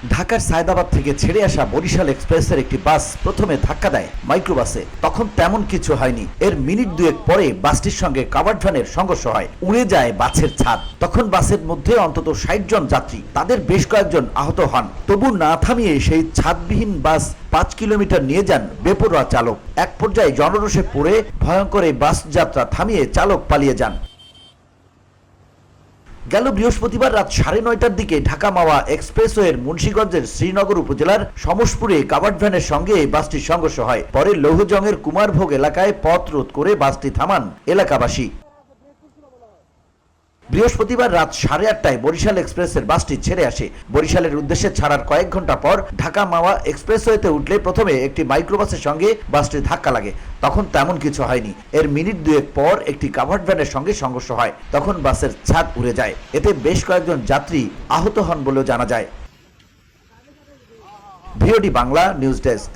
ঢাকার সায়দাবাদ থেকে ছেড়ে আসা বরিশাল এক্সপ্রেসের একটি বাস প্রথমে ধাক্কা দেয় মাইক্রোবাসে। তখন তেমন কিছু হয়নি। এর মিনিট দুয়েক পরে বাসটির সঙ্গে কাভার্ড ভ্যানের সংঘর্ষ হয়, উড়ে যায় বাসের ছাদ। তখন বাসের মধ্যে অন্তত ৬০ জন যাত্রী, তাদের বেশ কয়েকজন আহত হন। তবু না থামিয়ে সেই ছাদবিহীন বাস ৫ কিলোমিটার নিয়ে যান বেপরোয়া চালক। এক পর্যায়ে জনরোষে পড়ে ভয়ঙ্কর এই বাস যাত্রা থামিয়ে চালক পালিয়ে যান। গেল বৃহস্পতিবার রাত ৯:৩০টার দিকে ঢাকা মাওয়া এক্সপ্রেসওয়ের মুন্সিগঞ্জের শ্রীনগর উপজেলার সমসপুরে কাভার্ড ভ্যানের সঙ্গে বাসটির সংঘর্ষ হয়। পরে লৌহজংয়ের কুমারভোগ এলাকায় পথ রোধ করে বাসটি থামান এলাকাবাসী। বৃহস্পতিবার রাত ৮:৩০টায় বরিশাল এক্সপ্রেসের বাসটি ছেড়ে আসে। বরিশালের উদ্দেশ্যে ছাড়ার কয়েক ঘন্টা পর ঢাকা মাওয়া এক্সপ্রেসওয়েতে উঠলে প্রথমে একটি মাইক্রোবাসের সঙ্গে বাসটি ধাক্কা লাগে। তখন তেমন কিছু হয়নি। এর মিনিট দুয়েক পর একটি কাভার্ড ভ্যানের সঙ্গে সংঘর্ষ হয়। তখন বাসের ছাদ উড়ে যায়। এতে বেশ কয়েকজন যাত্রী আহত হন বলেও জানা যায়। VOD Bangla news desk.